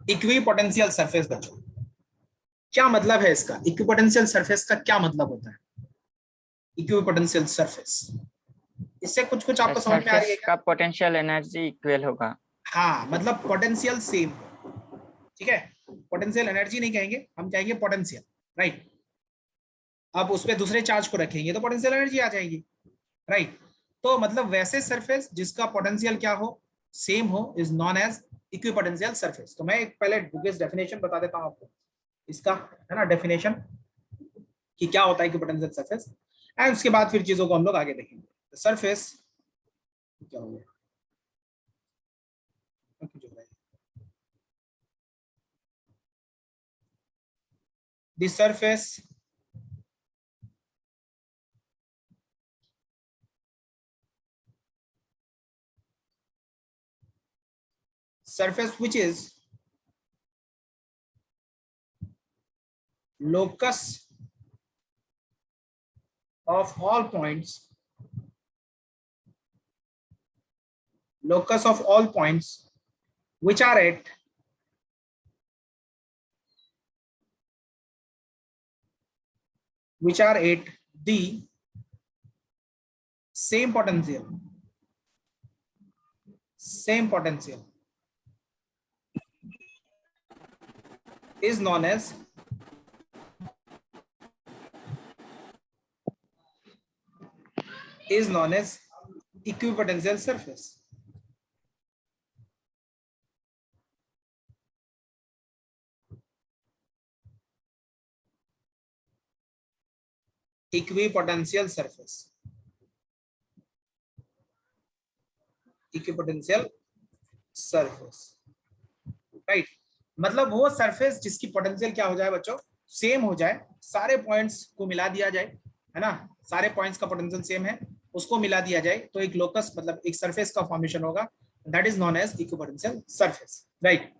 Equipotential surface बच्चों, क्या मतलब है इसका? इक्विपोटेंशियल सरफेस का क्या मतलब होता है? इक्विपोटेंशियल सरफेस, इससे कुछ कुछ आपको समझ में आ रही है सरफेस क्या? का पोटेंशियल एनर्जी इक्वल होगा। हाँ, मतलब पोटेंशियल सेम, ठीक है। पोटेंशियल एनर्जी नहीं कहेंगे, हम कहेंगे पोटेंशियल, राइट। अब उस पर दूसरे चार्ज को रखेंगे तो पोटेंशियल एनर्जी आ जाएगी, राइट। तो मतलब वैसे सरफेस जिसका पोटेंशियल क्या हो, सेम हो, is known as equipotential surface. तो मैं एक पहले बुकिश डेफिनेशन बता देता हूं आपको इसका, है ना, डेफिनेशन कि क्या होता है इक्विपोटेंशियल सरफेस, एंड उसके बाद फिर चीजों को हम लोग आगे देखेंगे। सरफेस क्या हो गया, the surface surface which is locus of all points, locus of all points which are at the same potential, is known as equipotential surface. Equipotential surface, equipotential surface, right. मतलब वो सरफेस जिसकी potential क्या हो जाए बच्चों, same हो जाए, सारे पॉइंट्स को मिला दिया जाए, है ना, सारे पॉइंट्स का पोटेंशियल सेम है, उसको मिला दिया जाए तो एक लोकस मतलब एक सरफेस का फॉर्मेशन होगा, that is known as equipotential surface, right.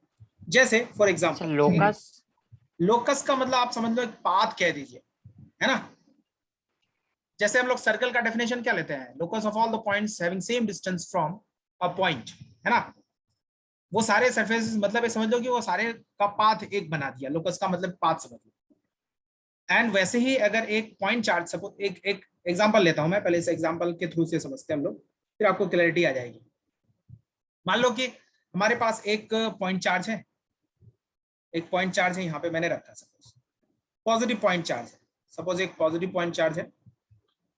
जैसे फॉर अच्छा, एग्जांपल, लोकस। लोकस का मतलब आप समझ लो एक पाथ कह दीजिए, है ना। जैसे हम लोग सर्कल का डेफिनेशन क्या लेते हैं, locus of all the points having same distance from a point, है ना। वो सारे सरफेस मतलब ये समझ लो कि वो सारे का पाथ एक बना दिया, लोकस का मतलब पाथ समझ लो। एंड वैसे ही अगर एक पॉइंट चार्ज, सपोज एक एक एग्जांपल लेता हूं मैं, पहले इस एग्जांपल के थ्रू से समझते हैं हम लोग, फिर आपको क्लैरिटी आ जाएगी। मान लो कि हमारे पास एक पॉइंट चार्ज है, एक पॉइंट चार्ज है यहाँ पे मैंने रखा, सपोज पॉजिटिव पॉइंट चार्ज है, सपोज एक पॉजिटिव पॉइंट चार्ज है,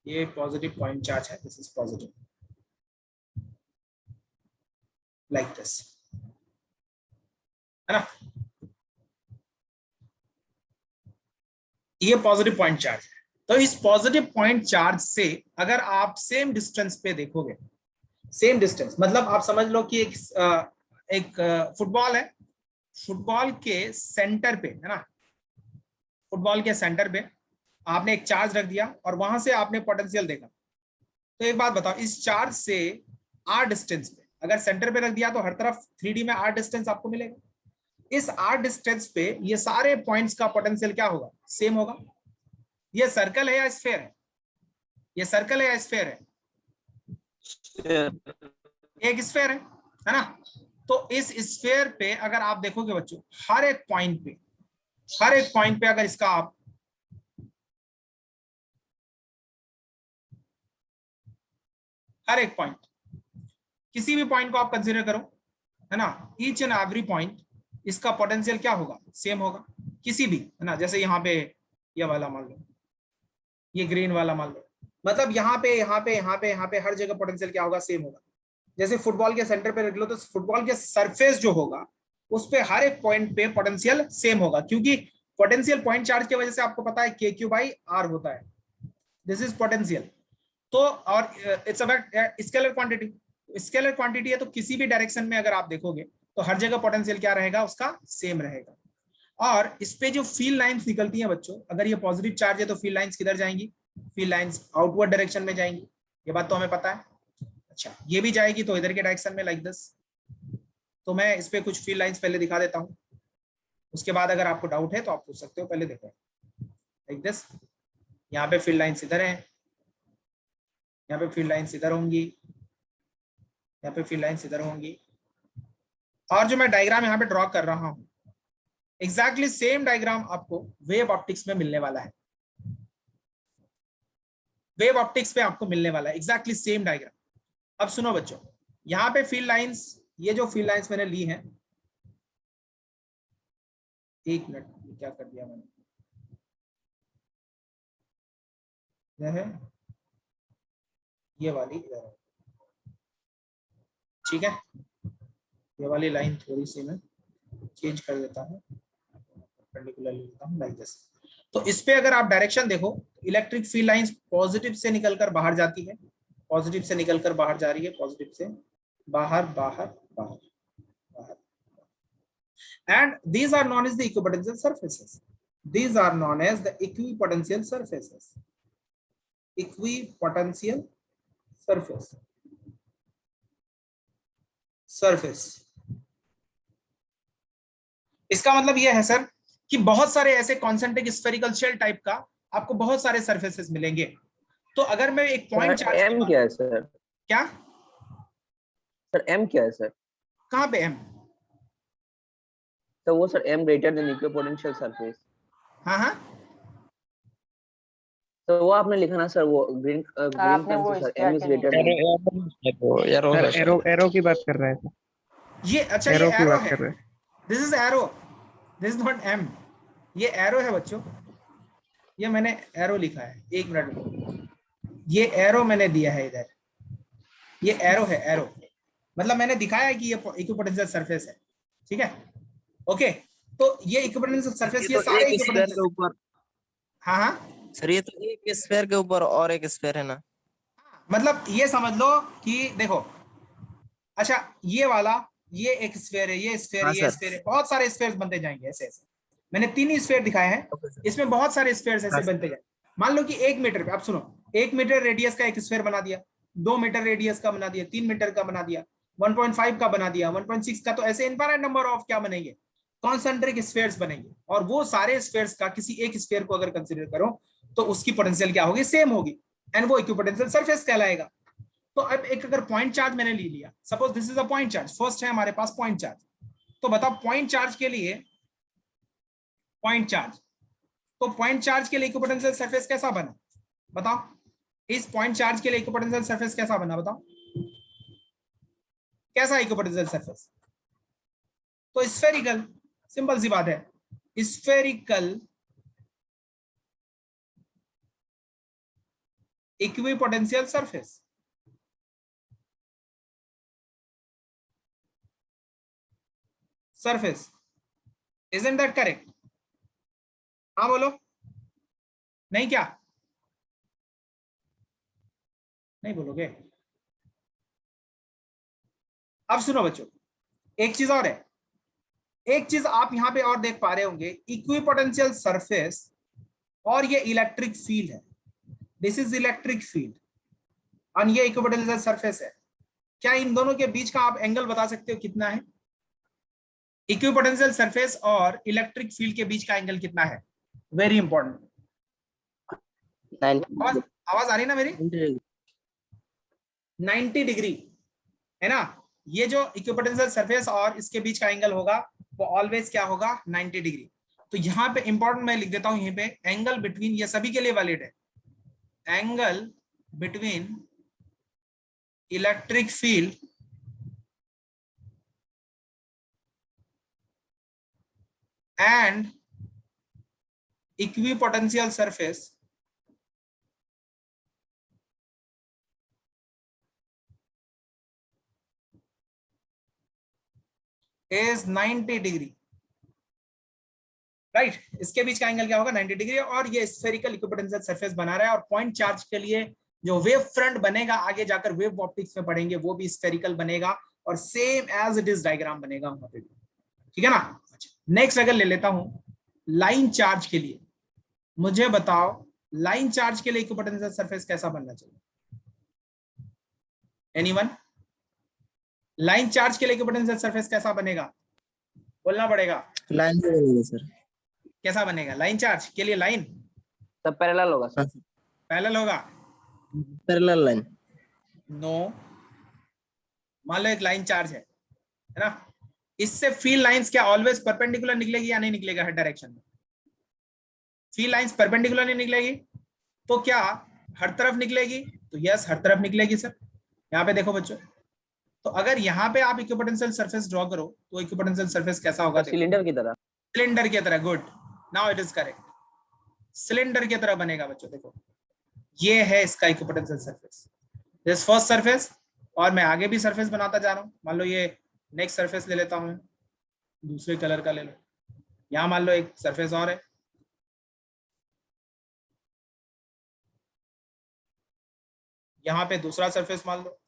ये पॉजिटिव पॉइंट चार्ज है, this is positive, like this, है ना। ये पॉजिटिव पॉइंट चार्ज है। तो इस पॉजिटिव पॉइंट चार्ज से अगर आप सेम डिस्टेंस पे देखोगे, सेम डिस्टेंस मतलब आप समझ लो कि एक फुटबॉल है, फुटबॉल के सेंटर पे, है ना, फुटबॉल के सेंटर पे आपने एक चार्ज रख दिया और वहां से आपने पोटेंशियल देखा। तो एक बात बताओ, इस चार्ज से आर डिस्टेंस पे अगर सेंटर पे रख दिया तो हर तरफ 3D में आर डिस्टेंस आपको मिलेगा। इस आर डिस्टेंस पे ये सारे पॉइंट्स का पोटेंशियल क्या होगा, सेम होगा। ये सर्कल है या स्फेयर है, ये सर्कल है या स्फेयर है, एक स्फेयर है ना। तो इस स्फेयर पे अगर आप देखोगे बच्चों, हर एक पॉइंट पे, हर एक पॉइंट पे अगर इसका आप हर एक पॉइंट, किसी भी पॉइंट को आप कंसीडर करो, है ना, ईच एंड एवरी पॉइंट इसका पोटेंशियल क्या होगा, सेम होगा। किसी भी, है ना, जैसे यहाँ पे ये वाला मान लो, ये ग्रीन वाला मान लो, मतलब यहाँ पे यहाँ पे यहाँ पे यहाँ पे हर जगह पोटेंशियल क्या होगा, सेम होगा। जैसे फुटबॉल के सेंटर पे रख लो तो फुटबॉल के सरफेस जो होगा उस पे हर एक पॉइंट पे पोटेंशियल सेम होगा, क्योंकि पोटेंशियल पॉइंट चार्ज की वजह से आपको पता है के क्यू बाई आर होता है, दिस इज पोटेंशियल। तो और it's about scalar quantity, scalar quantity है तो किसी भी डायरेक्शन में अगर आप देखोगे तो हर जगह पोटेंशियल क्या रहेगा, उसका सेम रहेगा। और इस पे जो फील्ड लाइंस निकलती हैं बच्चों, अगर ये पॉजिटिव चार्ज है तो फील्ड लाइंस किधर जाएंगी, फील्ड लाइंस आउटवर्ड डायरेक्शन में जाएंगी, ये बात तो हमें पता है। अच्छा, ये भी जाएगी तो इधर के डायरेक्शन में, लाइक दिस। तो मैं इस पे कुछ फील्ड लाइंस पहले दिखा देता हूँ, उसके बाद अगर आपको डाउट है तो आप पूछ सकते हो। पहले देखो लाइक दिस, यहाँ पे फील्ड लाइंस इधर है, यहाँ पे फील्ड लाइंस इधर होंगी, यहाँ पे फील्ड लाइंस इधर होंगी, और जो मैं डायग्राम यहाँ पे ड्रॉ कर रहा हूँ एग्जैक्टली सेम डायग्राम आपको वेव ऑप्टिक्स में मिलने वाला है, वेव ऑप्टिक्स पे आपको मिलने वाला है एग्जैक्टली सेम डायग्राम। अब सुनो बच्चों, यहाँ पे फील्ड लाइंस, ये जो फील्ड लाइंस मैंने ली हैं, एक मिनट क्या कर दिया मैंने, यह है ये वाली इधर, ठीक है, ये वाली लाइन थोड़ी सी मैं चेंज कर देता हूँ, परपेंडिकुलर लेता हूँ लाइक दिस। तो इस पे अगर आप डायरेक्शन देखो, इलेक्ट्रिक फील्ड लाइंस पॉजिटिव से निकलकर बाहर जाती है, पॉजिटिव से निकलकर बाहर जा रही है, पॉजिटिव से बाहर बाहर बाहर बाहर, and these are known as the equipotential surfaces. These are known as the equipotential surfaces. Equipotential surface. Surface. इसका मतलब यह है सर कि बहुत सारे ऐसे कॉन्सेंट्रिक स्फेरिकल शेल टाइप का आपको बहुत सारे सरफेसेस मिलेंगे। तो अगर मैं एक पॉइंट चार्ज, एम क्या है सर? क्या सर एम क्या है सर? कहाँ पे एम? तो वो sir M greater than equipotential surface. हाँ हाँ, तो वो आपने लिखा ना सर, वो ग्रीन आपने वो पेन से सर इसका एम इज के ग्रेटर नहीं देन। सर एरो की बात कर रहे हैं। ये अच्छा, ये एरो की एरो बात है, कर रहे हैं। This is arrow, this is not M, ये एरो है बच्चों, ये मैंने एरो लिखा है, एक मिनट में, ये एरो मैंने दिया है इधर, ये एरो है, एरो मतलब मैंने दिखाया है कि ये इक्विपोटेंशियल सरफेस है, ठीक है, ओके। तो ये इक्विपोटेंशियल सरफेस, ये सारे इक्विपोटेंशियल के ऊपर, हाँ हाँ, सर ये तो एक स्फेयर के ऊपर और एक स्फेयर है ना, मतलब ये समझ लो कि देखो, अच्छा ये वाला, ये एक स्फेयर है, ये स्फेयर, हाँ ये सर। स्फेयर है, बहुत सारे स्फेयर बनते जाएंगे ऐसे ऐसे, मैंने 3 ही स्फेयर दिखाए हैं, इसमें बहुत सारे स्फेयर ऐसे बनते जाएंगे। मान लो कि 1 मीटर पे, अब सुनो, 1 मीटर रेडियस का एक स्फेयर बना दिया, 2 मीटर रेडियस का बना दिया, 3 मीटर का बना दिया, 1.5 का बना दिया, 1.6 का, तो ऐसे इनफाइनाइट नंबर ऑफ क्या बनेंगे, कॉन्सेंट्रिक स्फेयर्स बनेंगे। और वो सारे स्फेयर्स का किसी एक स्फेयर को अगर कंसीडर करो तो उसकी पोटेंशियल क्या होगी, सेम होगी, एंड वो इक्विपोटेंशियल सरफेस कहलाएगा। तो अब एक अगर पॉइंट चार्ज मैंने ले लिया, suppose this is a point charge, first है हमारे पास पॉइंट चार्ज, तो बताओ पॉइंट चार्ज के लिए, पॉइंट चार्ज, तो पॉइंट चार्ज के लिए इक्विपोटेंशियल सरफेस कैसा बना बताओ, इस पॉइंट चार्ज के लिए इक्विपोटेंशियल सरफेस कैसा बना बताओ, कैसा इक्विपोटेंशियल सरफेस? तो स्फेरिकल, सिंपल सी बात है, spherical equipotential surface. Surface, isn't that correct? हाँ बोलो, नहीं क्या, नहीं बोलोगे? अब सुनो बच्चों, एक चीज और है, एक चीज आप यहां पे और देख पा रहे होंगे, इक्विपोटेंशियल सरफेस और ये इलेक्ट्रिक फील्ड है, दिस इज इलेक्ट्रिक फील्ड और ये इक्विपोटेंशियल सरफेस है। क्या इन दोनों के बीच का आप एंगल बता सकते हो कितना है? इक्विपोटेंशियल सरफेस और इलेक्ट्रिक फील्ड के बीच का एंगल कितना है? Very important. आवाज आ रही ना मेरी? 90 डिग्री है ना। ये जो इक्विपोटेंशियल सरफेस और इसके बीच का एंगल होगा वो ऑलवेज क्या होगा, 90 डिग्री। तो यहाँ पे इंपॉर्टेंट मैं लिख देता हूं, यहीं पे एंगल बिटवीन, ये सभी के लिए वैलिड है, angle between electric field and equipotential surface is 90 degree, right. इसके बीच का एंगल क्या होगा, 90 डिग्री। और ये स्फेरिकल इक्विपोटेंशियल सरफेस बना रहा है। और पॉइंट चार्ज के लिए जो वेव फ्रंट बनेगा, आगे जाकर वेव ऑप्टिक्स में पढ़ेंगे, वो भी स्फेरिकल बनेगा और same as it is diagram बनेगा वहां पे, ठीक है ना। नेक्स्ट अगर ले लेता हूं लाइन चार्ज के लिए, मुझे बताओ लाइन चार्ज के लिए इक्विपोटेंशियल सरफेस कैसा बनना चाहिए? एनीवन? लाइन चार्ज के लिए इक्विपोटेंशियल सरफेस कैसा बनेगा, बोलना पड़ेगा। लाइन से बनेगा सर, कैसा बनेगा लाइन चार्ज के लिए? लाइन सब पैरेलल होगा सर। पैरेलल होगा? Parallel line. नो, मान लो एक लाइन चार्ज है ना, इससे फील्ड लाइंस क्या ऑलवेज परपेंडिकुलर निकलेगी या नहीं निकलेगा हर डायरेक्शन में? फील्ड लाइंस परपेंडिकुलर नहीं निकलेगी तो क्या हर तरफ निकलेगी? तो यस, हर तरफ निकलेगी सर। यहाँ पे देखो बच्चों, तो अगर यहाँ पे आप इक्विपोटेंशियल सरफेस ड्रॉ करो तो इक्विपोटेंशियल सरफेस कैसा होगा? सिलेंडर की तरह। सिलेंडर की तरह। Good, now it is correct, cylinder की तरह बनेगा बच्चों। देखो ये है इसका equipotential surface, this first surface, और मैं आगे भी सरफेस बनाता जा रहा हूँ। मान लो ये नेक्स्ट सरफेस ले लेता हूँ, दूसरे कलर का ले लो। यहाँ मान लो एक सरफेस और है, यहाँ पे दूसरा सरफेस मान लो,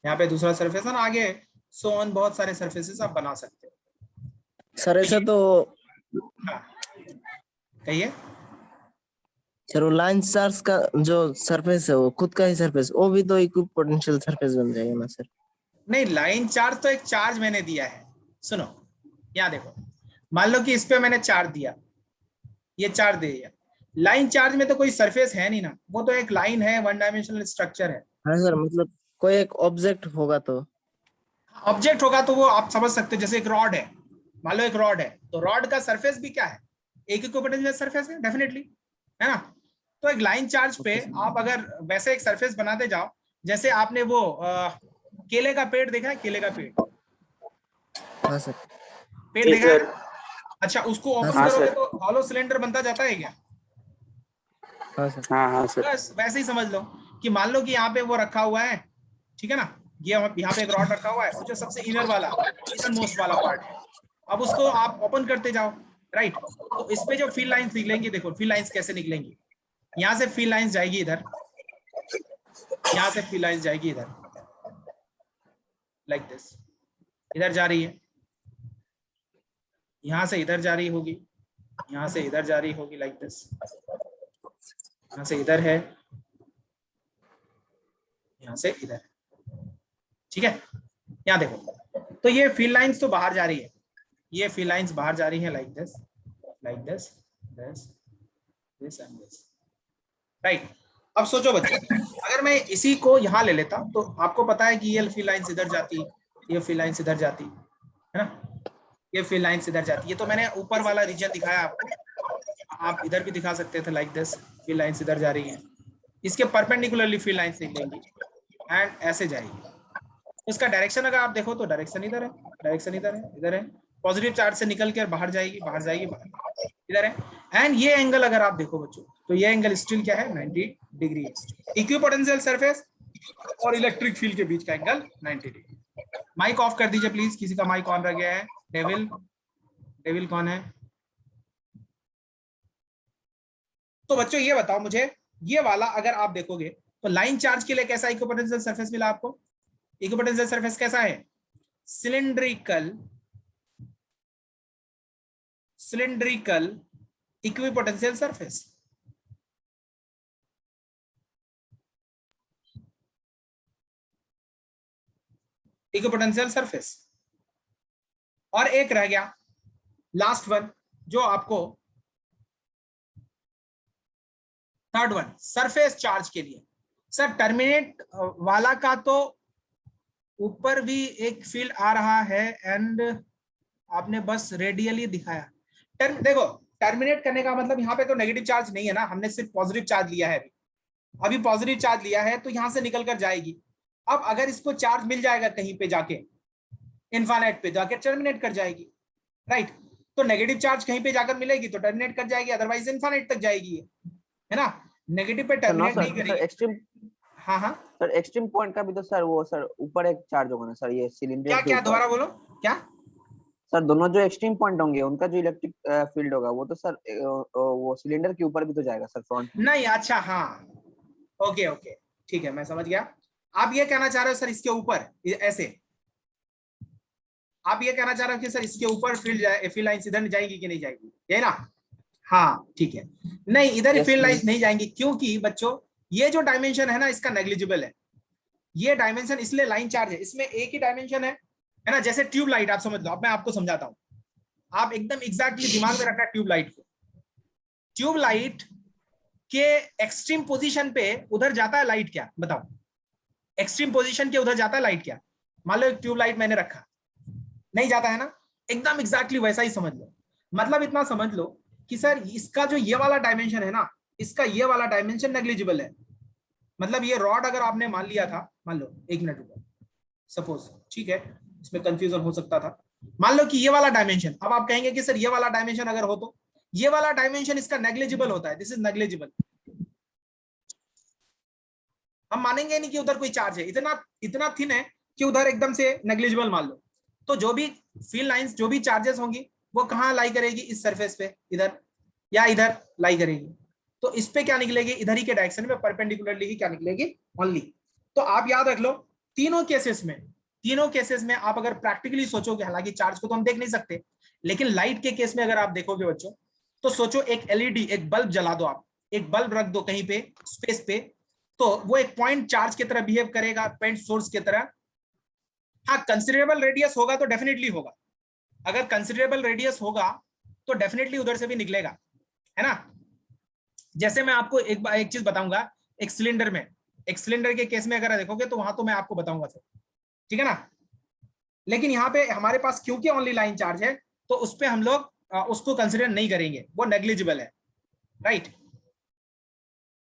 यहाँ पे दूसरा सरफेस है ना, आगे सो ऑन बहुत सारे सरफेसेस आप बना सकते हो। सर ऐसा तो कहिए। सर वो लाइन चार्ज का जो सरफेस है वो खुद का ही सरफेस, वो भी तो इक्विपोटेंशियल सरफेस बन जाएगा ना सर? नहीं, लाइन चार्ज तो एक चार्ज मैंने दिया है। सुनो यहाँ देखो, मान लो कि इस पे मैंने चार्ज दिया, ये चार्ज दे दिया। लाइन चार्ज में तो कोई सरफेस है नहीं ना, वो तो एक लाइन है, वन डायमेंशनल स्ट्रक्चर है। हाँ सर, मतलब कोई एक ऑब्जेक्ट होगा तो ऑब्जेक्ट होगा तो वो आप समझ सकते हो, जैसे एक रॉड है, मान लो एक रॉड है, तो रॉड का सरफेस भी क्या है? एक इक्विपोटेंशियल सरफेस है डेफिनेटली, है ना। तो एक लाइन चार्ज पे आप अगर वैसे एक सरफेस बनाते जाओ, जैसे आपने वो केले का पेड़ देखा है, केले का पेड़, हाँ सर, पेड़ देखा है? अच्छा, उसको ओपन हाँ करोगे तो हॉलो सिलेंडर बनता जाता है क्या? हाँ सर, हाँ सर। बस वैसे ही समझ लो कि मान लो कि यहाँ पे वो रखा हुआ है, ठीक है ना, ये यहाँ पे एक रॉड रखा हुआ है, जो सबसे इनर वाला, इनर मोस्ट वाला पार्ट है। अब उसको आप ओपन करते जाओ, राइट। तो इस पे जो फील्ड लाइंस निकलेंगी, देखो फील्ड लाइंस कैसे निकलेंगी। यहाँ से फील्ड लाइंस जाएगी इधर, यहाँ से फील्ड लाइंस जाएगी इधर, लाइक दिस, इधर जा रही है, यहाँ से इधर जा रही होगी, यहाँ से इधर जा रही होगी, लाइक दिस, यहाँ से इधर है, यहाँ से इधर, ठीक है। यहाँ देखो, तो ये फील्ड लाइंस तो बाहर जा रही है, ये फील्ड लाइंस बाहर जा रही है, like this, like this, this, this and this, right. अब सोचो बच्चों, अगर मैं इसी को यहाँ ले लेता तो आपको पता है कि ये फील्ड लाइंस इधर जाती, ये फील्ड लाइंस इधर जाती, है ना, ये फील्ड लाइंस इधर जाती। ये तो मैंने ऊपर वाला रीजन दिखाया आपको, आप इधर भी दिखा सकते थे, लाइक दिस, फील्ड लाइंस इधर जा रही है, इसके परपेंडिकुलरली फील्ड लाइंस निकलेंगी एंड ऐसे जाएगी। उसका डायरेक्शन अगर आप देखो तो डायरेक्शन इधर है, डायरेक्शन इधर है, इधर है, पॉजिटिव चार्ज से निकल कर बाहर जाएगी, बाहर जाएगी, बाहर इधर है। एंड ये एंगल अगर आप देखो बच्चों, तो ये एंगल स्टिल क्या है? 90 डिग्री है। इक्विपोटेंशियल सरफेस और इलेक्ट्रिक फील्ड के बीच का एंगल 90 डिग्री। माइक ऑफ कर दीजिए प्लीज, किसी का माइक ऑन रह गया है। डेविल, डेविल कौन है? तो बच्चों ये बताओ मुझे, ये वाला अगर आप देखोगे तो लाइन चार्ज के लिए कैसा इक्विपोटेंशियल सरफेस मिला आपको? इक्विपोटेंशियल सरफेस कैसा है? Cylindrical, cylindrical equipotential surface. Equipotential surface. और एक रह गया लास्ट वन, जो आपको थर्ड वन, सरफेस चार्ज के लिए। सर टर्मिनेट वाला का तो ऊपर भी एक फील्ड आ रहा है एंड आपने बस रेडियली दिखाया। देखो टर्मिनेट करने का मतलब यहाँ पे तो नेगेटिव चार्ज नहीं है ना, हमने सिर्फ पॉजिटिव चार्ज लिया है, अभी पॉजिटिव चार्ज लिया है तो यहाँ से निकल कर जाएगी। अब अगर इसको चार्ज मिल जाएगा कहीं पे जाके, इनफाइनाइट पे जाके टर्मिनेट कर जाएगी, राइट। तो नेगेटिव चार्ज कहीं पे जाकर मिलेगी तो टर्मिनेट कर जाएगी, अदरवाइज इनफाइनाइट तक जाएगी, है ना। नेगेटिव पे टर्मिनेट नहीं करेगी। एक्सट्रीम, हाँ हाँ सर एक्सट्रीम पॉइंट का भी तो सर वो सर ऊपर एक चार्ज होगा ना सर, ये सिलेंडर क्या क्या दोबारा बोलो क्या? सर दोनों जो एक्सट्रीम पॉइंट होंगे उनका जो इलेक्ट्रिक फील्ड होगा वो तो सर वो सिलेंडर के ऊपर भी तो जाएगा सर, फ्रंट नहीं। अच्छा हाँ, ओके ओके ठीक है, मैं समझ गया। आप ये कहना चाह रहे हो सर इसके ऊपर ऐसे, आप ये कहना चाह रहे हो कि सर इसके ऊपर फील्ड लाइंस इधर जाएंगी कि नहीं जाएगी, यही ना? हाँ ठीक है, नहीं इधर फील्ड लाइंस नहीं जाएंगी, क्योंकि बच्चों ये जो डायमेंशन है ना इसका नेग्लिजिबल है। ये डायमेंशन इसलिए लाइन चार्ज है, इसमें एक ही डायमेंशन है ना। जैसे ट्यूब लाइट आप समझ लो, अब मैं आपको समझाता हूं, आप एकदम एग्जैक्टली दिमाग में रखना ट्यूब लाइट को। ट्यूब लाइट के एक्सट्रीम पोजीशन पे उधर जाता है लाइट क्या? बताओ, एक्सट्रीम पोजीशन के उधर जाता है लाइट क्या? मान लो एक ट्यूब लाइट मैंने रखा, नहीं जाता है ना, एकदम एग्जैक्टली वैसा ही समझ लो। मतलब इतना समझ लो कि सर इसका जो ये वाला डायमेंशन है ना, इसका ये वाला डायमेंशन नेग्लिजिबल है। मतलब ये रॉड अगर आपने मान लिया था, मान लो 1 मिनट रुको, सपोज, ठीक है, इसमें कंफ्यूजन हो सकता था। मान लो कि ये वाला डायमेंशन, अब आप कहेंगे कि सर ये वाला डायमेंशन अगर हो तो ये वाला डायमेंशन इसका नेग्लिजिबल होता है, दिस इज नेग्लिजिबल। हम मानेंगे नहीं कि उधर कोई चार्ज है, इतना इतना थिन है कि उधर एकदम से नेग्लिजिबल मान लो। तो जो भी फील्ड लाइंस, जो भी चार्जेस होंगी, वो कहाँ लाई करेगी, इस सरफेस पे, इधर या इधर लाई करेगी। तो इस पे क्या निकलेगी, इधर ही के डायरेक्शन में परपेंडिकुलरली ही क्या निकलेगी, ओनली। तो आप याद रख लो, तीनों केसेस में आप अगर प्रैक्टिकली सोचोगे, हालांकि चार्ज को तो हम देख नहीं सकते, लेकिन लाइट के केस में अगर आप देखोगे बच्चों, तो सोचो एक एलईडी, एक बल्ब जला दो आप, एक बल्ब रख दो कहीं पे स्पेस पे, तो वो एक पॉइंट चार्ज की तरह बिहेव करेगा, पॉइंट सोर्स की तरह। हाँ, कंसिडरेबल रेडियस होगा तो डेफिनेटली होगा, अगर कंसिडरेबल रेडियस होगा तो डेफिनेटली उधर से भी निकलेगा, है ना। जैसे मैं आपको एक चीज बताऊंगा, एक सिलेंडर के केस में अगर देखोगे तो वहां तो मैं आपको बताऊंगा सर, ठीक है ना। लेकिन यहाँ पे हमारे पास क्योंकि ओनली लाइन चार्ज है, तो उस पर हम लोग उसको कंसिडर नहीं करेंगे, वो नेग्लिजिबल है, राइट।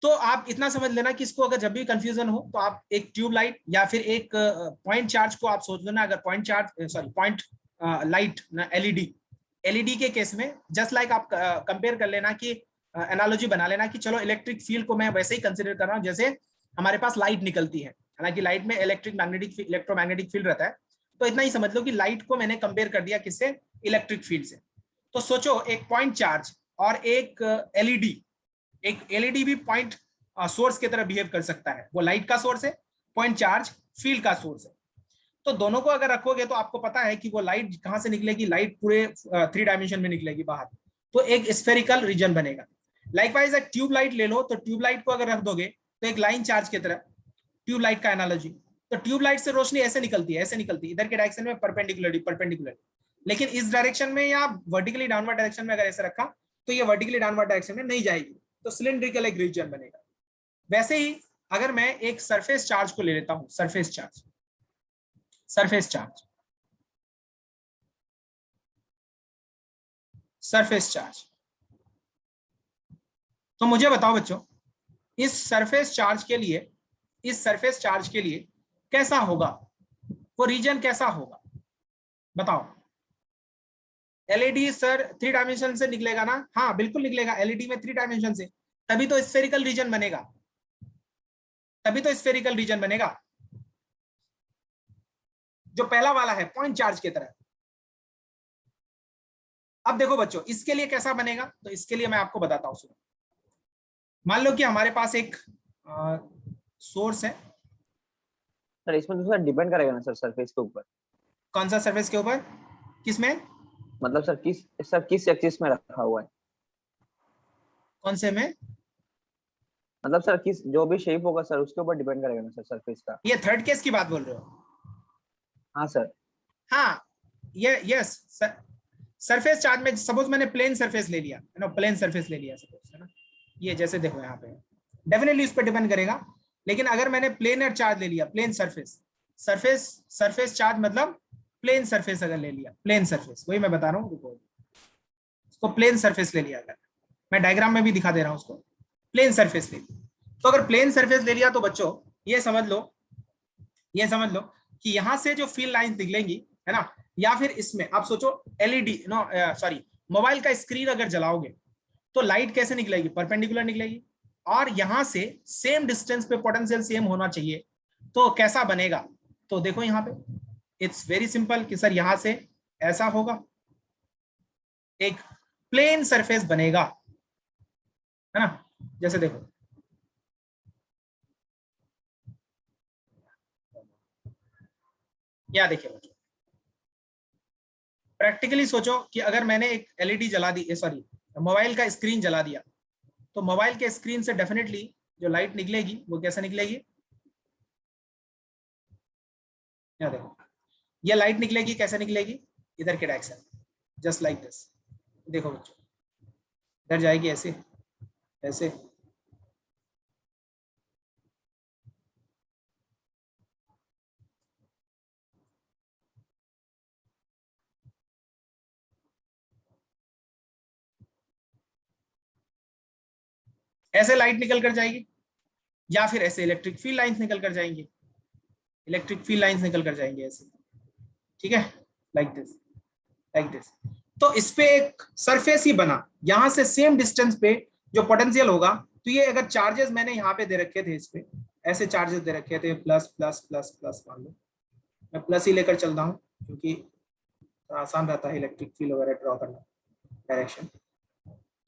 तो आप इतना समझ लेना कि इसको अगर जब भी कंफ्यूजन हो तो आप एक ट्यूब लाइट या फिर एक पॉइंट चार्ज को आप सोच लेना, अगर पॉइंट लाइट ना, एलईडी के केस में जस्ट लाइक आप कंपेयर कर लेना कि एनालॉजी बना लेना कि चलो इलेक्ट्रिक फील्ड को मैं वैसे ही कंसिडर कर रहा हूँ जैसे हमारे पास लाइट निकलती है, हालांकि लाइट में इलेक्ट्रोमैग्नेटिक फील्ड रहता है। तो इतना ही समझ लो कि लाइट को मैंने कंपेयर कर दिया किससे, इलेक्ट्रिक फील्ड से। तो सोचो एक पॉइंट चार्ज और एक एलईडी भी पॉइंट सोर्स की तरह बिहेव कर सकता है, वो लाइट का सोर्स है, पॉइंट चार्ज फील्ड का सोर्स है। तो दोनों को अगर रखोगे तो आपको पता है कि वो लाइट कहां से निकलेगी, लाइट पूरे 3 डायमेंशन में निकलेगी बाहर, तो एक स्फेरिकल रीजन बनेगा। लाइकवाइज एक ट्यूब लाइट ले लो, तो ट्यूब लाइट को अगर रख दोगे तो एक लाइन चार्ज की तरह, ट्यूब लाइट का एनालॉजी, तो ट्यूब लाइट से रोशनी ऐसे निकलती है, इधर के डायरेक्शन में परपेंडिकुलर। लेकिन इस डायरेक्शन में या वर्टिकली डाउनवर्ड डायरेक्शन में अगर ऐसे रखा तो ये वर्टिकली डाउनवर्ड डायरेक्शन में नहीं जाएगी, तो सिलिंड्रिकल एक रीजन बनेगा। वैसे ही अगर मैं एक सरफेस चार्ज को ले लेता हूं, सरफेस चार्ज, तो मुझे बताओ बच्चों, इस सरफेस चार्ज के लिए कैसा होगा, वो रीजन कैसा होगा, बताओ। एलईडी सर 3 डायमेंशन से निकलेगा ना, हाँ बिल्कुल निकलेगा, एलईडी में 3 डायमेंशन से, तभी तो स्फेरिकल रीजन बनेगा, जो पहला वाला है पॉइंट चार्ज की तरह। अब देखो बच्चों इसके लिए कैसा बनेगा, तो इसके लिए मैं आपको बताता हूं। सुनो, मान लो कि हमारे पास एक सोर्स है। सर इसमें तो सर डिपेंड करेगा ना सर सरफेस के ऊपर। कौन सा सरफेस के ऊपर, किसमें, मतलब सर किस एक्सिस में रखा हुआ है, कौन से में, मतलब सर किस जो भी शेप होगा सर उसके ऊपर डिपेंड करेगा ना सर सरफेस का। ये थर्ड केस की बात बोल रहे हो। हाँ सर। हाँ, ये यस, सरफेस चार्ज में सपोज मैंने प्लेन सरफेस ले लिया, है ना, प्लेन सरफेस ले लिया सपोज, है ना, ये जैसे देखो यहाँ पे, डेफिनेटली इस पर डिपेंड करेगा। लेकिन अगर मैंने प्लेनर चार्ज ले लिया, प्लेन सरफेस चार्ज मतलब प्लेन सरफेस अगर ले लिया, प्लेन सरफेस, वही मैं बता रहा हूँ, उसको प्लेन सरफेस ले लिया, अगर मैं डायग्राम में भी दिखा दे रहा हूँ उसको, प्लेन सरफेस ले लिया। तो अगर प्लेन सरफेस ले लिया तो बच्चों ये समझ लो कि यहां से जो फील्ड लाइंस निकलेंगी, है ना, या फिर इसमें आप सोचो एलईडी मोबाइल का स्क्रीन अगर जलाओगे तो लाइट कैसे निकलेगी, परपेंडिकुलर निकलेगी, और यहां से सेम डिस्टेंस पे पोटेंशियल सेम होना चाहिए, तो कैसा बनेगा। तो देखो यहाँ पे इट्स वेरी सिंपल कि सर यहां से ऐसा होगा, एक प्लेन सरफेस बनेगा, है ना, जैसे देखो या देखिए बच्चों, प्रैक्टिकली सोचो कि अगर मैंने एक एलईडी जला दी, सॉरी मोबाइल का स्क्रीन जला दिया, तो मोबाइल के स्क्रीन से डेफिनेटली जो लाइट निकलेगी वो कैसे निकलेगी, या देखो ये लाइट निकलेगी, कैसे निकलेगी, इधर के डायरेक्शन, जस्ट लाइक दिस। देखो बच्चों इधर जाएगी ऐसे ऐसे, ऐसे लाइट निकल कर जाएगी या फिर ऐसे इलेक्ट्रिक फील्ड लाइंस निकल कर जाएंगे, इलेक्ट्रिक फील्ड लाइंस निकल कर जाएंगे ऐसे, ठीक है, लाइक दिस, लाइक दिस। तो इस पे एक सरफेस ही बना, यहां से सेम डिस्टेंस पे जो पोटेंशियल होगा, तो ये अगर चार्जेस मैंने यहाँ पे दे रखे थे, इस पे ऐसे चार्जेस दे रखे थे, प्लस प्लस प्लस प्लस, मान लो मैं प्लस ही लेकर चल रहा हूँ क्योंकि आसान रहता है इलेक्ट्रिक फील्ड वगैरह ड्रॉ करना, डायरेक्शन।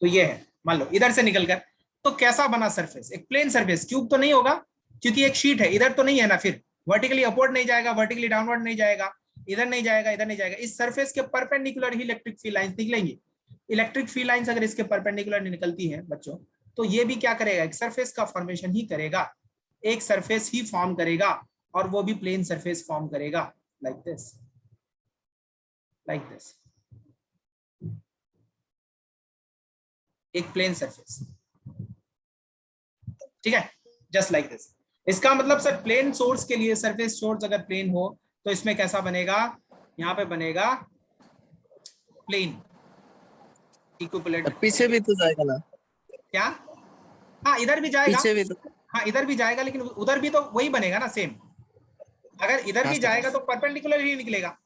तो ये है, मान लो इधर से निकलकर, तो कैसा बना सरफेस, एक प्लेन सरफेस, क्यूब तो नहीं होगा क्योंकि एक शीट है, इधर तो नहीं है ना, फिर वर्टिकली अपवर्ड नहीं जाएगा, वर्टिकली डाउनवर्ड नहीं जाएगा, इधर नहीं जाएगा, इधर नहीं जाएगा, इस सरफेस के परपेंडिकुलर ही इलेक्ट्रिक फील्ड लाइंस निकलेंगी। इलेक्ट्रिक फील्ड लाइंस अगर इसके परपेंडिकुलर निकलती है बच्चों, तो ये भी क्या करेगा, एक सरफेस का फॉर्मेशन ही करेगा, एक सरफेस ही फॉर्म करेगा, और वो भी प्लेन सरफेस फॉर्म करेगा, लाइक दिस, लाइक दिस, एक प्लेन सरफेस, ठीक है, जस्ट लाइक दिस। इसका मतलब सर प्लेन सोर्स के लिए, सरफेस सोर्स अगर प्लेन हो तो इसमें कैसा बनेगा, यहाँ पे बनेगा प्लेन इक्विवेलेंट। पीछे भी तो जाएगा ना, क्या, हाँ इधर भी जाएगा, पीछे भी तो। हाँ इधर भी जाएगा, लेकिन उधर भी तो वही बनेगा ना सेम, अगर इधर भी जाएगा तो परपेंडिकुलर ही निकलेगा,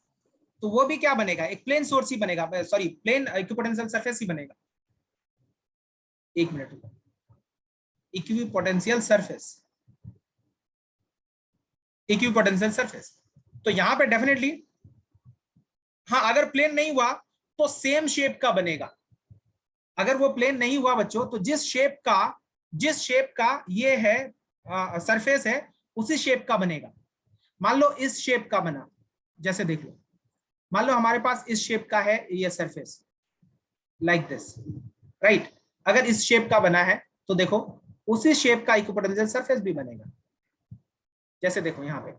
तो वो भी क्या बनेगा, एक प्लेन सोर्स ही बनेगा, सॉरी प्लेन इक्विपोटेंशियल सरफेस ही बनेगा। एक minute, equipotential surface, equipotential surface, तो यहां पे डेफिनेटली, हाँ अगर प्लेन नहीं हुआ तो सेम शेप का बनेगा, अगर वो प्लेन नहीं हुआ बच्चों, तो जिस शेप का ये है सरफेस है, उसी शेप का बनेगा। मान लो इस शेप का बना, जैसे देख लो, मान लो हमारे पास इस शेप का है ये सरफेस, लाइक दिस, राइट, अगर इस शेप का बना है तो देखो उसी शेप का इक्विपोटेंशियल सरफेस भी बनेगा, जैसे देखो यहां पे,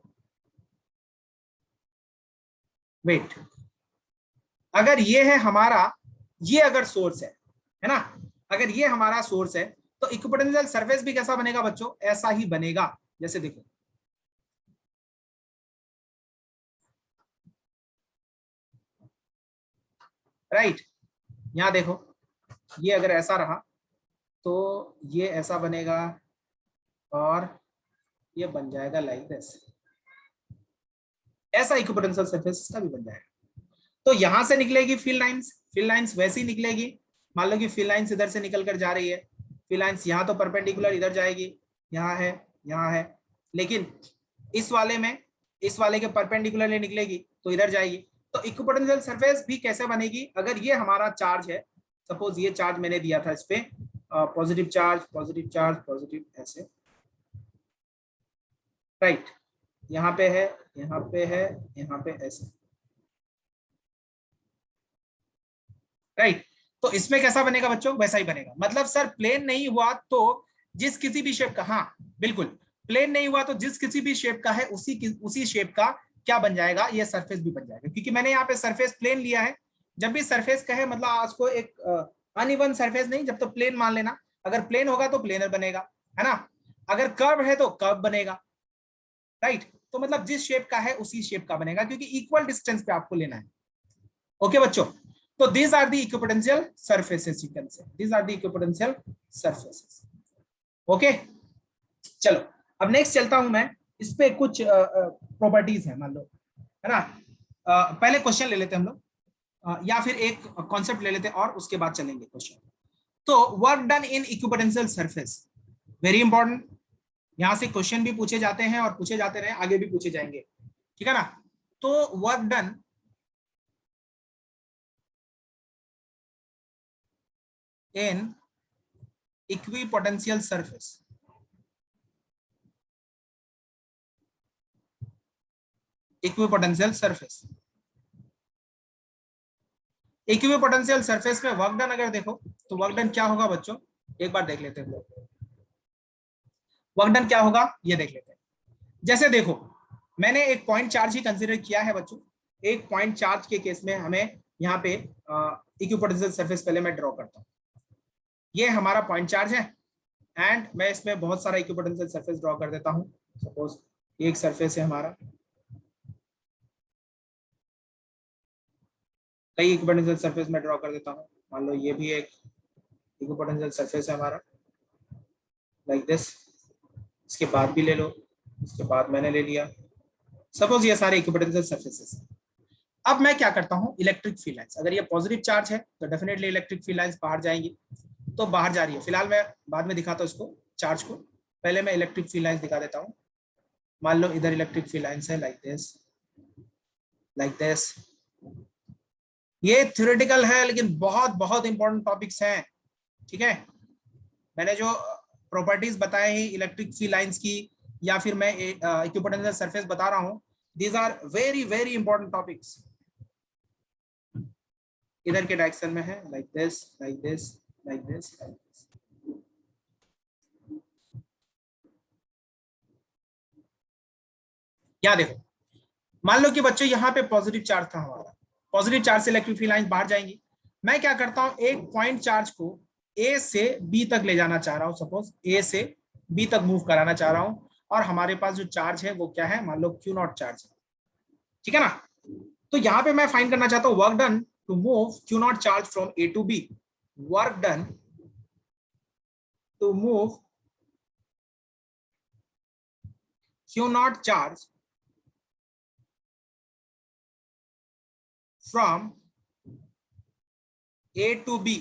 वेट, अगर ये है हमारा, ये अगर सोर्स है ना, अगर ये हमारा सोर्स है, तो इक्विपोटेंशियल सरफेस भी कैसा बनेगा बच्चों, ऐसा ही बनेगा, जैसे देखो, राइट, यहां देखो, ये अगर ऐसा रहा तो ये ऐसा बनेगा, और ये बन जाएगा लाइक दिस, ऐसा इक्विपोटेंशियल सरफेस का भी बन जाएगा। तो यहां से निकलेगी फील्ड लाइंस वैसी निकलेगी, मान लो कि फील्ड लाइंस इधर से निकल कर जा रही है, फील्ड लाइंस यहाँ तो परपेंडिकुलर इधर जाएगी, यहाँ है, लेकिन इस वाले के परपेंडिकुलरली निकलेगी तो इधर जाएगी। तो इक्विपोटेंशियल सरफेस भी कैसे बनेगी, अगर ये हमारा चार्ज है, सपोज ये चार्ज मैंने दिया था इस पे, पॉजिटिव चार्ज पॉजिटिव, ऐसे, राइट, यहाँ पे है, यहाँ पे ऐसे, राइट, तो इसमें कैसा बनेगा बच्चों, वैसा ही बनेगा। मतलब सर प्लेन नहीं हुआ तो जिस किसी भी शेप का, हाँ बिल्कुल, प्लेन नहीं हुआ तो जिस किसी भी शेप का है उसी शेप का क्या बन जाएगा, ये सरफेस भी बन जाएगा, क्योंकि मैंने यहाँ पे सरफेस प्लेन लिया है। जब भी सरफेस का है मतलब आपको एक अनइवन सरफेस नहीं, जब तो प्लेन मान लेना, अगर प्लेन होगा तो प्लेनर बनेगा, है ना, अगर कर्व है तो कर्व बनेगा, राइट, तो मतलब जिस शेप का है उसी शेप का बनेगा, क्योंकि इक्वल डिस्टेंस पे आपको लेना है। ओके बच्चों, तो these are the equipotensial surfaces, you can say these are the equipotensial surfaces। Okay, चलो अब नेक्स्ट चलता हूं मैं, इस पे कुछ प्रॉपर्टीज है, मान लो, है ना, पहले क्वेश्चन ले लेते हैं हम लोग, या फिर एक कॉन्सेप्ट ले लेते हैं और उसके बाद चलेंगे क्वेश्चन। तो work done in equipotential surface, very important, यहां से क्वेश्चन भी पूछे जाते हैं और पूछे जाते रहे, आगे भी पूछे जाएंगे, ठीक है ना। तो work done in equipotential surface, equipotential surface, equipotential surface में वर्क डन अगर देखो तो वर्क डन क्या होगा बच्चों, एक बार देख लेते हैं लोग, वर्क डन क्या होगा ये देख लेते हैं। जैसे देखो मैंने एक पॉइंट चार्ज ही कंसीडर किया है बच्चों, एक पॉइंट चार्ज के केस में हमें यहाँ पे इक्विपोटेंशियल सरफेस पहले मैं ड्रॉ करता हूँ, ये हमारा पॉइंट चार्ज है, एंड मैं इसमें बहुत सारा इक्विपोटेंशियल सरफेस ड्रॉ कर देता हूँ। सपोज एक सरफेस है हमारा, कई इक्विपोटेंशियल सरफेस में ड्रॉ कर देता हूँ, मान लो ये भी एक इक्विपोटेंशियल सरफेस है हमारा, लाइक दिस, इसके बाद भी ले लो, इसके बाद मैंने ले लिया। सपोज ये सारे इक्विपोटेंशियल सरफेसेस। अब मैं क्या करता हूँ, इलेक्ट्रिक फील्ड लाइंस, अगर ये पॉजिटिव चार्ज है तो डेफिनेटली इलेक्ट्रिक फील्ड लाइंस बाहर जाएंगी, तो बाहर जा रही है। फिलहाल मैं बाद में दिखाता हूँ इसको चार्ज को, पहले मैं इलेक्ट्रिक फील्ड लाइंस दिखा देता हूँ। मान लो इधर इलेक्ट्रिक फील्ड लाइंस है, लाइक दिस, लाइक दिस। ये थ्योरेटिकल है लेकिन बहुत बहुत इंपॉर्टेंट टॉपिक्स हैं, ठीक है। मैंने जो प्रॉपर्टीज बताए हैं इलेक्ट्रिक फील्ड लाइंस की, या फिर मैं इक्विपोटेंशियल सरफेस बता रहा हूँ, these are very very important topics. इधर के डायरेक्शन में है, like this, like this, like this, like this. क्या देखो, मान लो कि बच्चों यहाँ पे पॉजिटिव चार्ज था हमारा, पॉजिटिव चार्ज से इलेक्ट्रिक फील्ड लाइंस बाहर जाएंगी। मैं क्या करता हूँ, एक पॉइंट चार्ज को ए से बी तक ले जाना चाह रहा हूँ, सपोज ए से बी तक मूव कराना चाह रहा हूँ, और हमारे पास जो चार्ज है वो क्या है, मान लो क्यू नॉट चार्ज है, ठीक है ना। तो यहाँ पे मैं फाइंड करना चाहता हूँ work done to move q not charge from A to B, work done to move q not charge from A to B,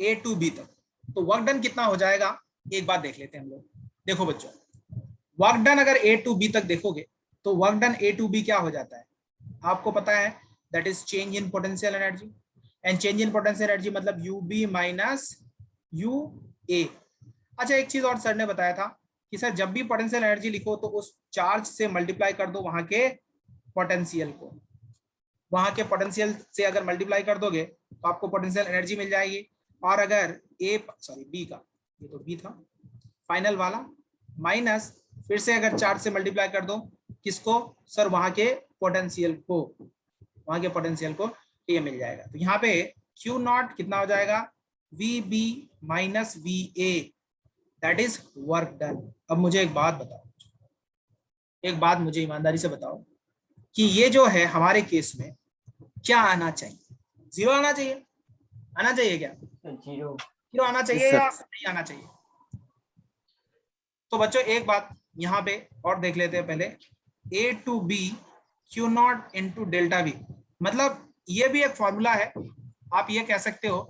A to B तक। तो वर्क डन कितना हो जाएगा, एक बात देख लेते हैं हम लोग। देखो बच्चों, वर्क डन अगर ए टू बी तक देखोगे तो work done A to B क्या हो जाता है, आपको पता है, that is change in potential energy. And change in potential energy मतलब U B minus U A. अच्छा, एक चीज और सर ने बताया था कि सर जब भी पोटेंशियल एनर्जी लिखो तो उस चार्ज से मल्टीप्लाई कर दो वहां के पोटेंशियल को, वहां के पोटेंशियल से अगर मल्टीप्लाई कर दोगे तो आपको पोटेंशियल एनर्जी मिल जाएगी। और अगर बी का, ये तो बी था फाइनल वाला, माइनस फिर से अगर चार्ज से मल्टीप्लाई कर दो किसको, सर वहां के पोटेंशियल को, वहां के पोटेंशियल को, ये मिल जाएगा। तो यहाँ पे क्यू नॉट कितना हो जाएगा, V B minus V A, that is work done. अब मुझे एक बात बताओ, एक बात मुझे ईमानदारी से बताओ कि ये जो है हमारे केस में क्या आना चाहिए, जीरो आना चाहिए, आना चाहिए क्या, जीरो आना चाहिए या नहीं आना चाहिए। तो बच्चों एक बात यहाँ पे और देख लेते हैं पहले, A to B Q not into delta V, मतलब ये भी एक फॉर्मूला है। आप ये कह सकते हो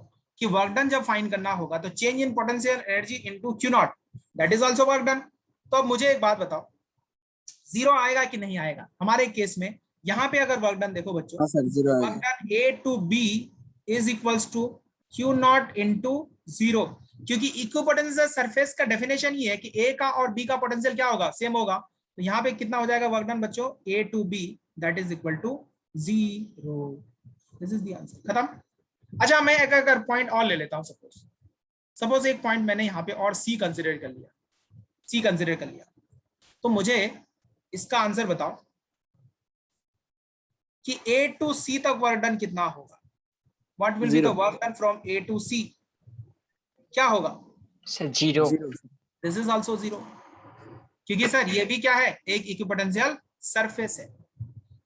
कि वर्क डन जब फाइंड करना होगा तो change in potential energy into Q not, that is also work done. तो अब मुझे एक बात बताओ, जीरो आएगा कि नहीं आएगा हमारे केस में। यहाँ पे अगर वर्क डन देखो बच्चों, work done A to B is equals to q not into zero, क्योंकि इक्विपोटेंशियल सरफेस का डेफिनेशन ये है कि ए का और बी का पोटेंशियल क्या होगा, सेम होगा। तो यहाँ पे कितना हो जाएगा वर्क डन बच्चों, A to B that is equal to zero. This is the answer, खत्म। अच्छा, मैं एक अगर पॉइंट और ले लेता हूँ, सपोज एक पॉइंट मैंने यहाँ पे और सी कंसिडर कर लिया, सी कंसिडर कर लिया, तो मुझे इसका आंसर बताओ कि ए टू सी तक वर्क डन कितना होगा, what will be the work done from A to C, क्या होगा sir zero. This is also zero, क्योंकि सर ये भी क्या है, एक इक्विपोटेंशियल सरफेस है।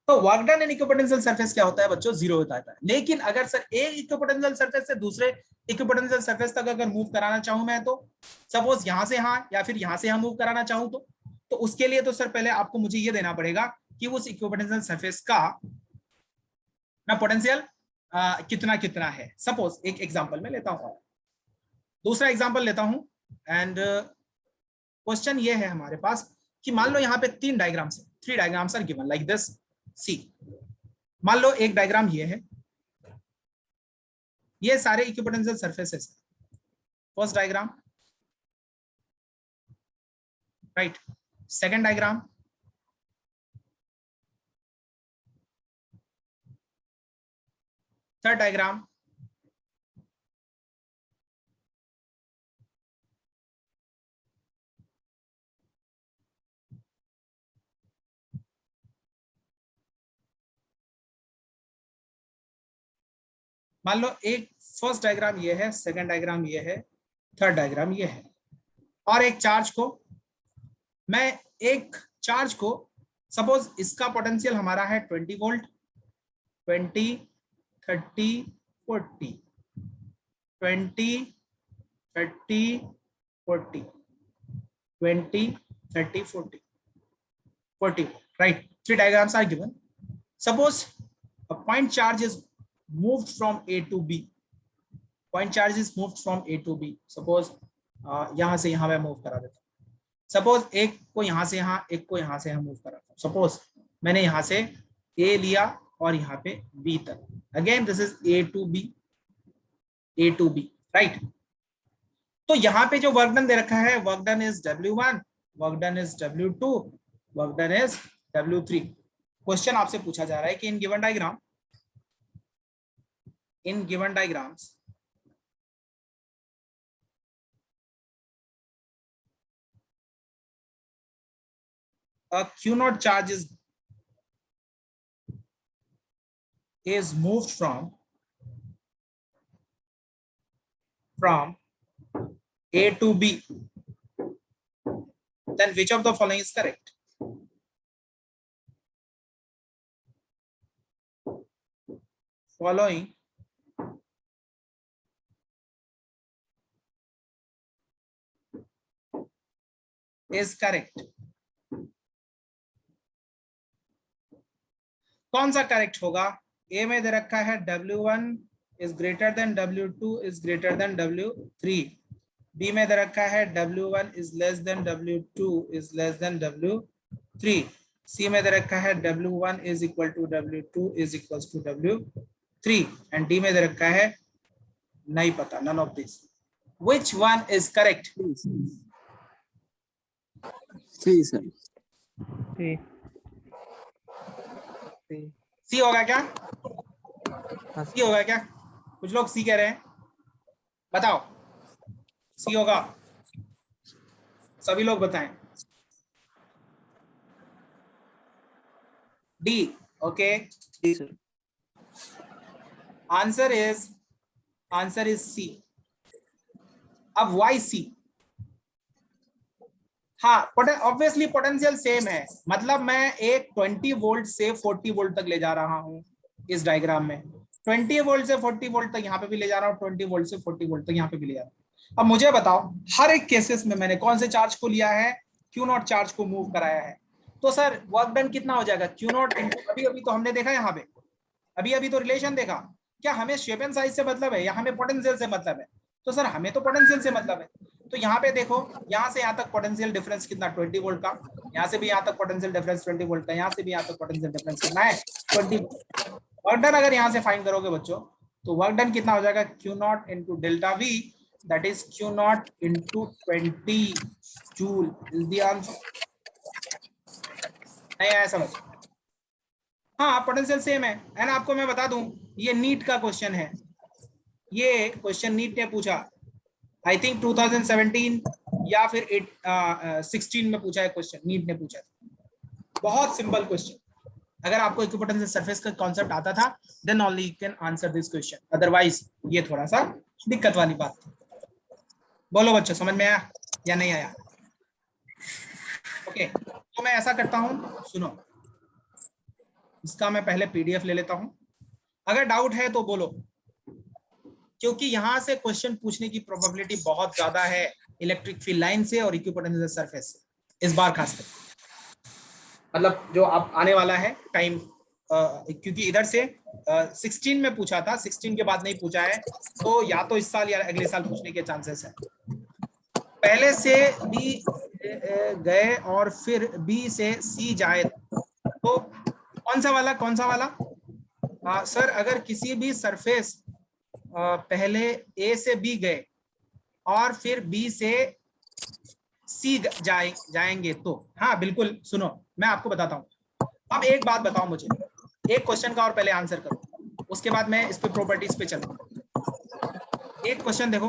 तो work done in equipotential surface क्या होता है बच्चों, जीरो होता है। लेकिन अगर सर एक इक्विपोटेंशियल सरफेस से दूसरे इक्विपोटेंशियल सरफेस तक अगर मूव कराना चाहूं मैं, तो सपोज यहां से यहाँ या फिर यहां से यहाँ मूव कराना चाहूं, तो उसके लिए तो सर पहले आपको मुझे ये देना पड़ेगा कि उस इक्विपोटेंशियल सरफेस का ना पोटेंशियल कितना कितना है। सपोज एक एग्जांपल में लेता हूं, दूसरा एग्जांपल लेता हूं, एंड क्वेश्चन ये है हमारे पास कि मान लो यहाँ पे तीन डायग्राम्स है, 3 diagrams are given like this, C. मान लो एक डायग्राम ये है, ये सारे equipotential surfaces, first diagram, right, second diagram, third diagram, मान लो एक फर्स्ट डायग्राम ये है, सेकंड डायग्राम ये है, थर्ड डायग्राम ये है। और एक चार्ज को मैं, एक चार्ज को सपोज इसका पोटेंशियल हमारा है 20 volt, 20, 30, 40, 20, 30, 40, 20, 30, 40, 40, right? 3 diagrams are given. Suppose a point charge is moved from A to B. Point charge is moved from A to B. Suppose यहाँ से यहाँ मैं मूव करा देता हूँ. सपोज एक को यहाँ से यहाँ, एक को यहाँ से यहाँ मूव करा. सपोज मैंने यहाँ से A लिया और यहाँ पे B तक. Again this is A to B, A to B, right? तो यहाँ पे जो वर्क डन दे रखा है, work done is W1, work done is W2, work done is W3. Question आपसे पूछा जा रहा है कि in given diagrams a Q0 charge is moved from A to B, then which of the following is correct? Following is correct. कौन सा correct होगा? ए में दे रखा है W1 is greater than W2 is greater than W3. B में दे रखा है W1 is less than W2 is less than W3. सी में दे रखा है W1 is equal to W2 is equals to W3. And D में दे रखा है नहीं पता, none of this. Which one is correct? C sir. C होगा क्या? सी होगा क्या? कुछ लोग सी कह रहे हैं, बताओ. सी होगा? सभी लोग बताएं. D. Okay, answer is C. अब वाई सी? हाँ, ऑब्वियसली पोटेंशियल सेम है. मतलब मैं एक 20 वोल्ट से 40 वोल्ट तक ले जा रहा हूँ इस डायग्राम में. 20 वोल्ट से 40 वोल्ट तक यहाँ पे भी ले जा रहा हूँ, 20 वोल्ट से 40 वोल्ट तक यहाँ पे भी ले जा रहा हूँ. अब मुझे बताओ, हर एक केसेस में मैंने कौन से चार्ज को लिया है? Q0 चार्ज को मूव कराया है. तो सर वर्क डन कितना हो जाएगा? Q0 इंटू, अभी तो हमने देखा यहाँ पे, अभी तो रिलेशन देखा. क्या हमें शेप एंड साइज से मतलब है या हमें पोटेंशियल से मतलब है? तो सर हमें तो पोटेंशियल से मतलब है. तो यहाँ पे देखो, यहाँ से यहाँ तक पोटेंशियल डिफरेंस कितना? 20 वोल्ट का. यहाँ से भी यहाँ तक पोटेंशियल डिफरेंस 20 वोल्ट का. यहाँ से भी यहाँ तक पोटेंशियल डिफरेंस कितना है? 20. वर्क डन अगर यहाँ से फाइंड करोगे बच्चों, तो वर्क डन कितना हो जाएगा? Q0 into delta V, that is Q0 into 20 joule is the answer. नहीं आया समझ? हाँ, पोटेंशियल सेम है. एंड आपको मैं बता दूं, ये नीट का क्वेश्चन है. ये क्वेश्चन नीट ने पूछा, आई थिंक 2017 या फिर 16 में पूछा है क्वेश्चन. नीट ने पूछा था. बहुत सिंपल क्वेश्चन. अगर आपको इक्विपोटेंशियल सरफेस का कॉन्सेप्ट आता था, then only you can answer this question. Otherwise ये थोड़ा सा दिक्कत वाली बात थी. बोलो बच्चों, समझ में आया या नहीं आया? ओके, तो मैं ऐसा करता हूं, सुनो, इसका मैं पहले PDF ले लेता हूं. अगर डाउट है तो बोलो, क्योंकि यहां से क्वेश्चन पूछने की प्रोबेबिलिटी बहुत ज्यादा है इलेक्ट्रिक फील्ड लाइन से और इक्विपोटेंशियल सरफेस से इस बार खासकर. मतलब जो आप आने वाला है टाइम, क्योंकि इधर से 16 में पूछा था, 16 के बाद नहीं पूछा है, तो या तो इस साल या अगले साल पूछने के चांसेस है. पहले से B गए और फिर B से C जाए, तो कौन सा वाला? सर अगर किसी भी सरफेस पहले A से B गए और फिर B से C जाएंगे तो हाँ बिल्कुल. सुनो, मैं आपको बताता हूँ. अब एक बात बताओ मुझे, एक क्वेश्चन का और पहले आंसर करो, उसके बाद मैं इस पे प्रॉपर्टीज पे चलूंगा. एक क्वेश्चन देखो,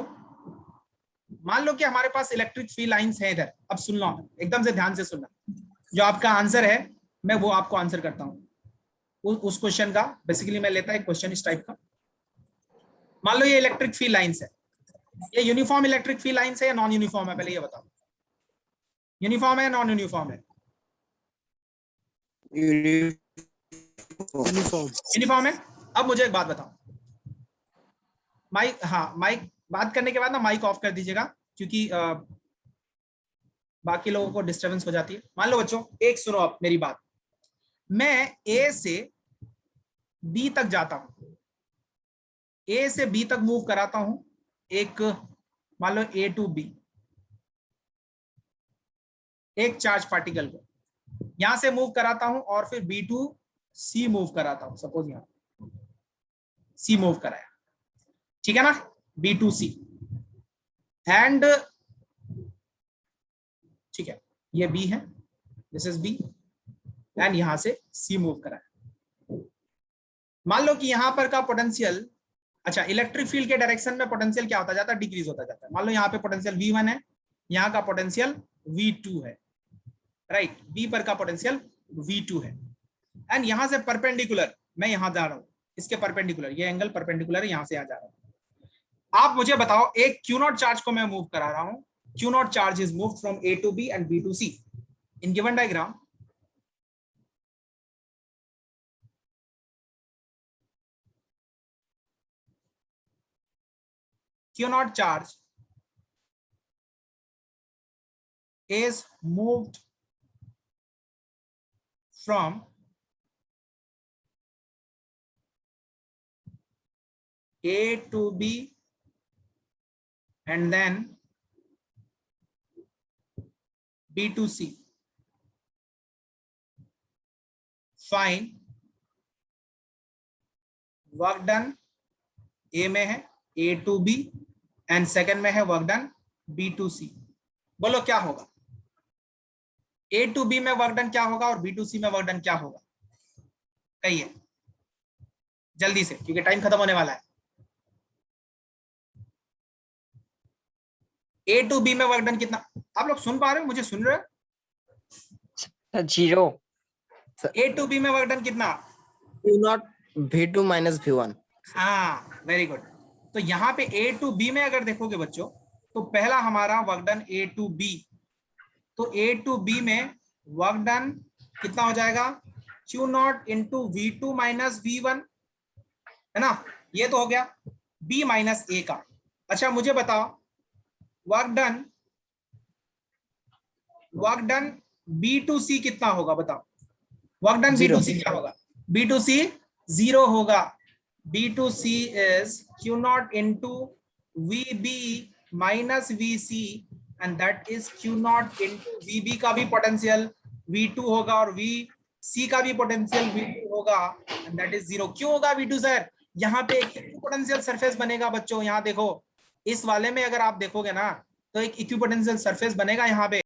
मान लो कि हमारे पास इलेक्ट्रिक फील्ड लाइंस है इधर. अब सुन लो, एकदम से ध्यान से सुनना. जो आपका आंसर है मैं वो आपको आंसर करता हूँ उस क्वेश्चन का. बेसिकली मैं लेता है क्वेश्चन इस टाइप का. मान लो ये इलेक्ट्रिक फील्ड लाइंस है, ये यूनिफॉर्म इलेक्ट्रिक फील्ड लाइंस है या नॉन यूनिफॉर्म है? पहले ये बताओ, यूनिफॉर्म है नॉन यूनिफॉर्म है? यूनिफॉर्म है. अब मुझे एक बात बताओ, माइक, हाँ माइक बात करने के बाद ना माइक ऑफ कर दीजिएगा, क्योंकि बाकी लोगों को डिस्टरबेंस हो जाती है। मान लो बच्चों, एक सुनो आप मेरी बात, मैं ए से बी तक जाता हूं, ए से बी तक मूव कराता हूं, एक मान लो ए टू बी, एक चार्ज पार्टिकल को यहां से मूव कराता हूं और फिर बी टू सी मूव कराता हूं। सपोज यहां सी मूव कराया, ठीक है ना, बी टू सी एंड ठीक है, ये बी है, दिस इज बी एंड यहां से सी मूव कराया। मान लो कि यहां पर का पोटेंशियल, अच्छा इलेक्ट्रिक फील्ड के डायरेक्शन में पोटेंशियल क्या होता जाता है, डिक्रीज होता जाता है। मान लो यहाँ पे पोटेंशियल V1 है, यहाँ का पोटेंशियल V2 है, राइट, बी पर का पोटेंशियल V2 है एंड यहां से परपेंडिकुलर मैं यहां जा रहा हूं, इसके परपेंडिकुलर, ये एंगल परपेंडिकुलर है, यहां से आ जा रहा हूं। आप मुझे बताओ, एक Q0 चार्ज को मैं मूव करा रहा हूं, Q0 charge is moved from A to B and B to C in given diagram. Q0 charge is moved from A to B and then B to C. Find work done, A में है A to B and second में है work done B to C। बोलो क्या होगा, A to B में work done क्या होगा और B to C में वर्क डन क्या होगा, कहिए जल्दी से क्योंकि टाइम खत्म होने वाला है। A to B में वर्क डन कितना, आप लोग सुन पा रहे हो, मुझे सुन रहे हो? 0। A to B में वर्क डन कितना, Q0 V2 minus V1। हाँ वेरी गुड। तो यहाँ पे A to B में अगर देखोगे बच्चों, तो पहला हमारा work done A to B, तो A to B में वर्क डन कितना हो जाएगा, Q0 into V2 minus V1, है ना, ये तो हो गया B माइनस A का। अच्छा मुझे बताओ, work done B to C कितना होगा, बताओ, work done B to C क्या होगा, B to C 0 होगा। B to C is Q0 into VB minus VC and that is Q0 into VB का भी पोटेंशियल V2 होगा और VC का भी पोटेंशियल V2 होगा and that is 0। क्यों होगा V2 सर, यहाँ पे एक इक्विपोटेंशियल सरफेस बनेगा बच्चों। यहाँ देखो, इस वाले में अगर आप देखोगे ना, तो एक इक्विपोटेंशियल सरफेस बनेगा यहाँ पे।